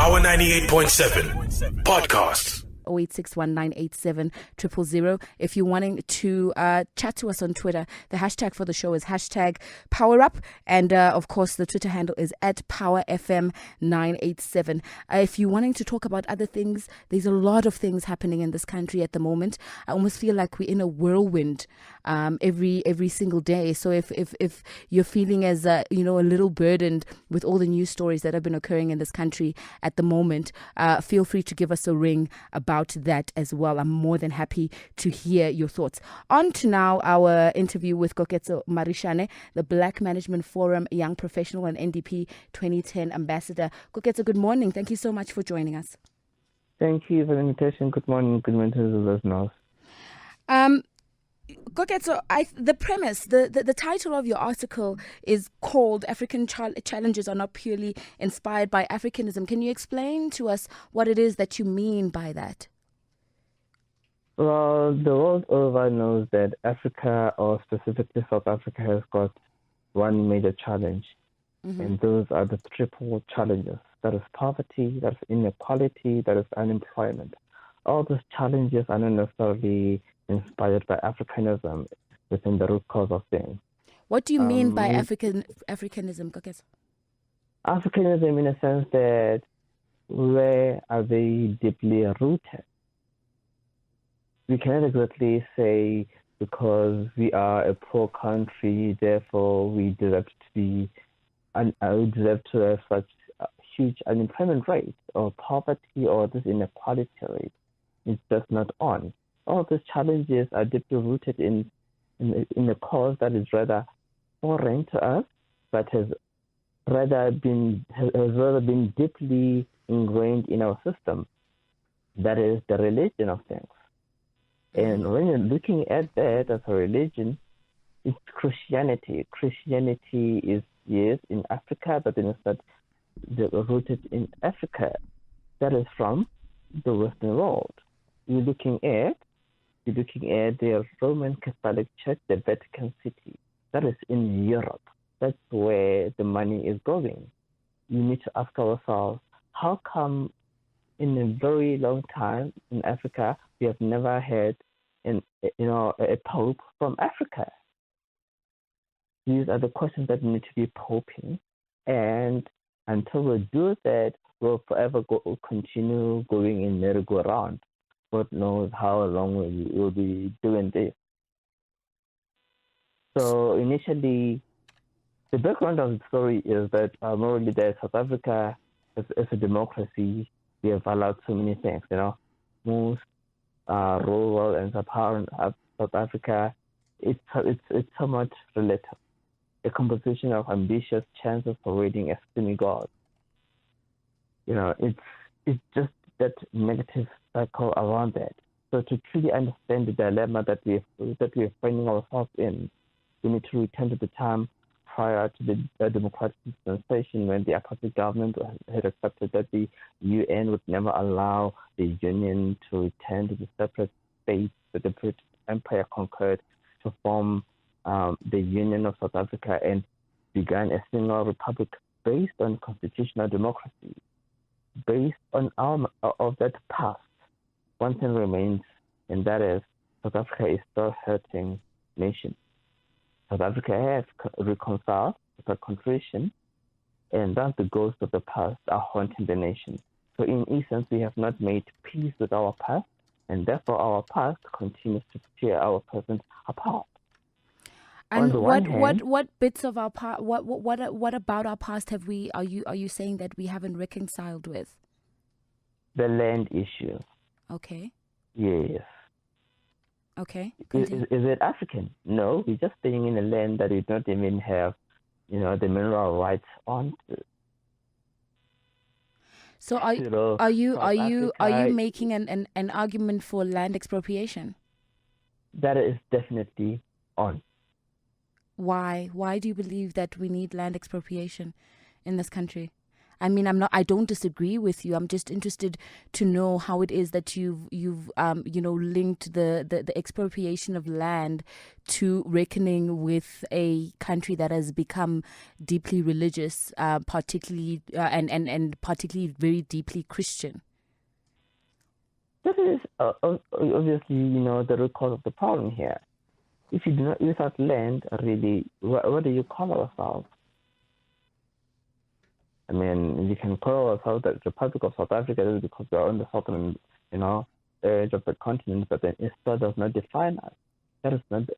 Power 98.7 Podcasts. 0861987000. If you're wanting to chat to us on Twitter, the hashtag for the show is hashtag PowerUp, and of course the Twitter handle is at PowerFM987. If you're wanting to talk about other things, there's a lot of things happening in this country at the moment. I almost feel like we're in a whirlwind every single day. So if you're feeling as a little burdened with all the news stories that have been occurring in this country at the moment, feel free to give us a ring about that as well. I'm more than happy to hear your thoughts. On to now our interview with Koketso Marishane, the Black Management Forum Young Professional and NDP 2010 Ambassador. Koketso, good morning. Thank you so much for joining us. Thank you for the invitation. Good morning to the listeners. Koketso, the premise, the title of your article is called African Challenges Are Not Purely Inspired by Africanism. Can you explain to us what it is that you mean by that? Well, the world over knows that Africa, or specifically South Africa, has got one major challenge. Mm-hmm. And those are the triple challenges. That is poverty, that is inequality, that is unemployment. All those challenges are not necessarily inspired by Africanism within the root cause of things. What do you mean by Africanism, Koketso? Africanism, in a sense that where are they deeply rooted? We cannot exactly say because we are a poor country, therefore we deserve to have such a huge unemployment rate or poverty or this inequality rate. It's just not on. All these challenges are deeply rooted in a cause that is rather foreign to us, but has rather been deeply ingrained in our system. That is the religion of things. And when you're looking at that as a religion, it's Christianity. Christianity is, yes, in Africa, but then it's not rooted in Africa. That is from the Western world. You're looking at the Roman Catholic Church, the Vatican City. That is in Europe. That's where the money is going. You need to ask ourselves, how come in a very long time in Africa we have never had a pope from Africa? These are the questions that need to be popping, and until we do that, we'll forever continue going in merry-go-round. God knows how long we'll be doing this. So initially, the background of the story is that morally that South Africa, as a democracy, we have allowed so many things. Most rural and sub-Saharan South Africa, it's somewhat relative. A composition of ambitious chances for raiding a demigod. It's just that negative cycle around that. So to truly understand the dilemma that we are finding ourselves in, we need to return to the time prior to the democratic dispensation when the apartheid government had accepted that the UN would never allow the Union to return to the separate states that the British Empire conquered to form the Union of South Africa and began a single republic based on constitutional democracy. Based on of that past, one thing remains, and that is South Africa is still hurting nation. South Africa has reconciled with a contrition, and thus the ghosts of the past are haunting the nation. So in essence, we have not made peace with our past, and therefore our past continues to tear our present apart. And what bits of our past, what about our past are you saying that we haven't reconciled with? The land issue. Okay. Yes. Okay. Is it African? No, we're just staying in a land that we don't even have, the mineral rights on. So are you making an argument for land expropriation? That is definitely on. Why? Why do you believe that we need land expropriation in this country? I mean, I don't disagree with you. I'm just interested to know how it is that you've linked the expropriation of land to reckoning with a country that has become deeply religious, particularly and particularly very deeply Christian. This is obviously, the root cause of the problem here. If you do not use that land, really, what do you call ourselves? I mean, we can call ourselves the Republic of South Africa because we are on the southern, edge of the continent, but then it still does not define us. That is not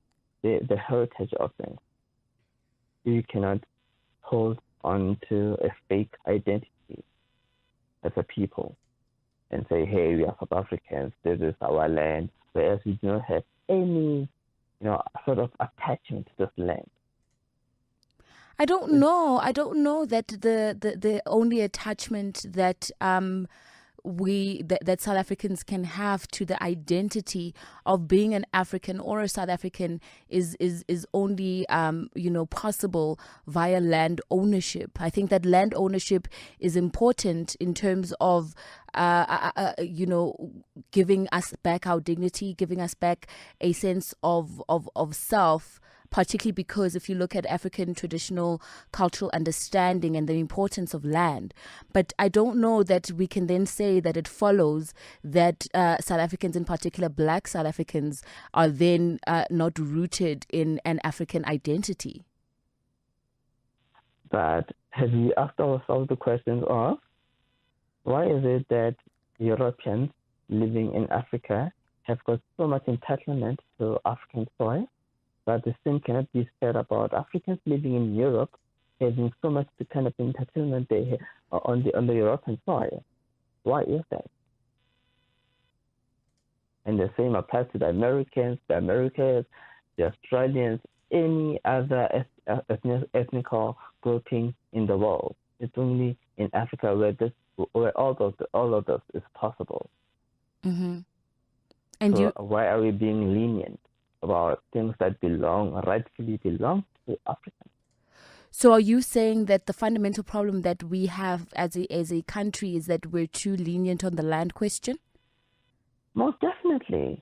the heritage of things. You cannot hold on to a fake identity as a people and say, hey, we are South Africans, this is our land, whereas we do not have any, sort of attachment to this land. I don't know that the only attachment that that South Africans can have to the identity of being an African or a South African is only possible via land ownership. I think that land ownership is important in terms of giving us back our dignity, giving us back a sense of self. Particularly because if you look at African traditional cultural understanding and the importance of land. But I don't know that we can then say that it follows that South Africans, in particular Black South Africans, are then not rooted in an African identity. But have we asked ourselves the question of why is it that Europeans living in Africa have got so much entitlement to African soil? But the same cannot be said about Africans living in Europe having so much the kind of entitlement they have on the European soil. Why is that? And the same applies to the Americans, the Australians, any other ethnic grouping in the world. It's only in Africa where all of this is possible. Mm-hmm. And so why are we being lenient about things that rightfully belong to Africans? So are you saying that the fundamental problem that we have as a country is that we're too lenient on the land question? Most definitely.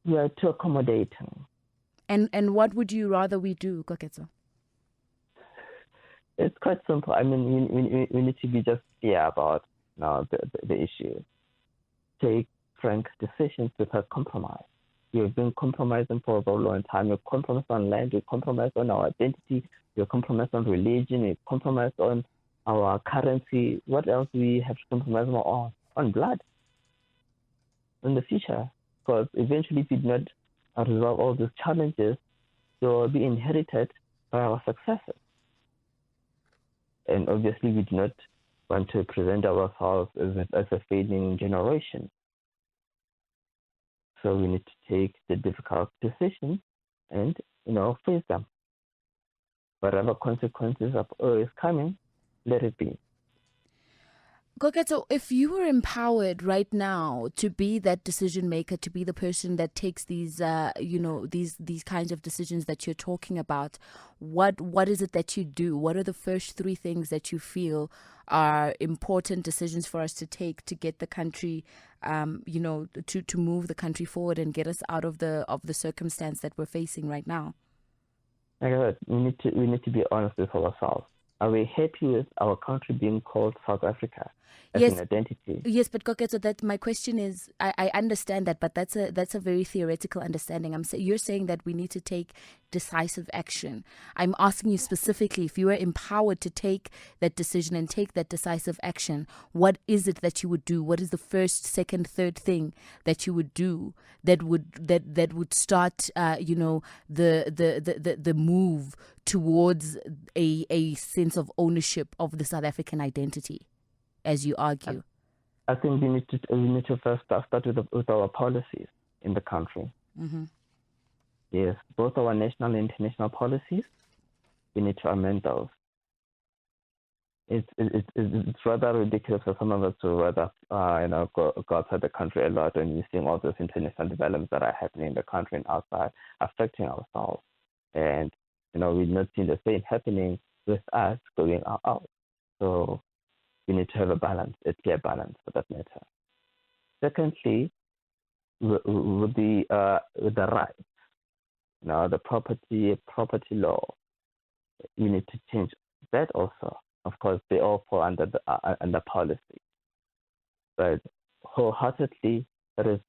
We are too accommodating. And what would you rather we do, Koketso? It's quite simple. I mean, we need to be just clear about the issue. Take frank decisions without compromise. You've been compromising for a very long time. You've compromised on land. You've compromised on our identity. You've compromised on religion. You've compromised on our currency. What else do we have to compromise on? On blood. In the future. Because eventually, if we do not resolve all these challenges, they will be inherited by our successors. And obviously, we do not want to present ourselves as a failing generation. So we need to take the difficult decisions and, face them. Whatever consequences is coming, let it be. Koketso, if you were empowered right now to be that decision maker, to be the person that takes these, these kinds of decisions that you're talking about, what is it that you do? What are the first three things that you feel are important decisions for us to take to get the country, to move the country forward and get us out of the circumstance that we're facing right now? Like I said, we need to be honest with ourselves. Are we happy with our country being called South Africa as an identity? Yes, but Koketso, that my question is, I understand that, but that's a very theoretical understanding. You're saying that we need to take decisive action. I'm asking you specifically, if you were empowered to take that decision and take that decisive action, what is it that you would do? What is the first, second, third thing that you would do that would start, the move towards a sense of ownership of the South African identity, as you argue? I think we need to first start with our policies in the country. Mm-hmm. Yes, both our national and international policies, we need to amend those. It's rather ridiculous for some of us to rather go outside the country a lot, and you're seeing all those international developments that are happening in the country and outside affecting ourselves. And we've not seen the same happening with us going out. So you need to have a balance, a clear balance for that matter. Secondly, with the rights, the property law, you need to change that also. Of course, they all fall under under policy, but wholeheartedly, that's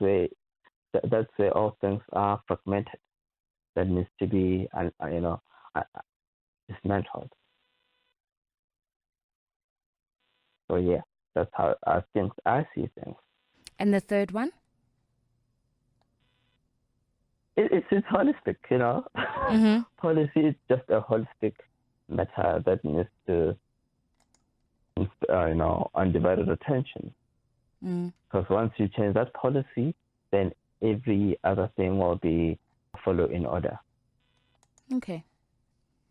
where all things are fragmented. That needs to be, dismantled. So yeah, that's how I see things. And the third one? It's holistic, Mm-hmm. Policy is just a holistic matter that needs to, undivided attention. Because once you change that policy, then every other thing will be follow in order. Okay.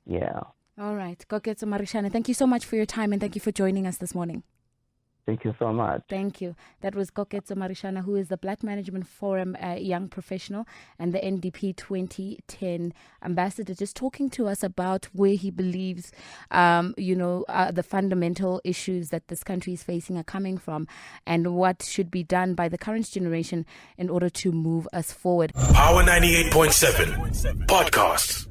Yeah. All right. Koketso Marishana, thank you so much for your time and thank you for joining us this morning. Thank you so much. Thank you. That was Koketso Marishana, who is the Black Management Forum Young Professional and the NDP 2010 ambassador, just talking to us about where he believes, the fundamental issues that this country is facing are coming from and what should be done by the current generation in order to move us forward. Power 98.7 Podcasts.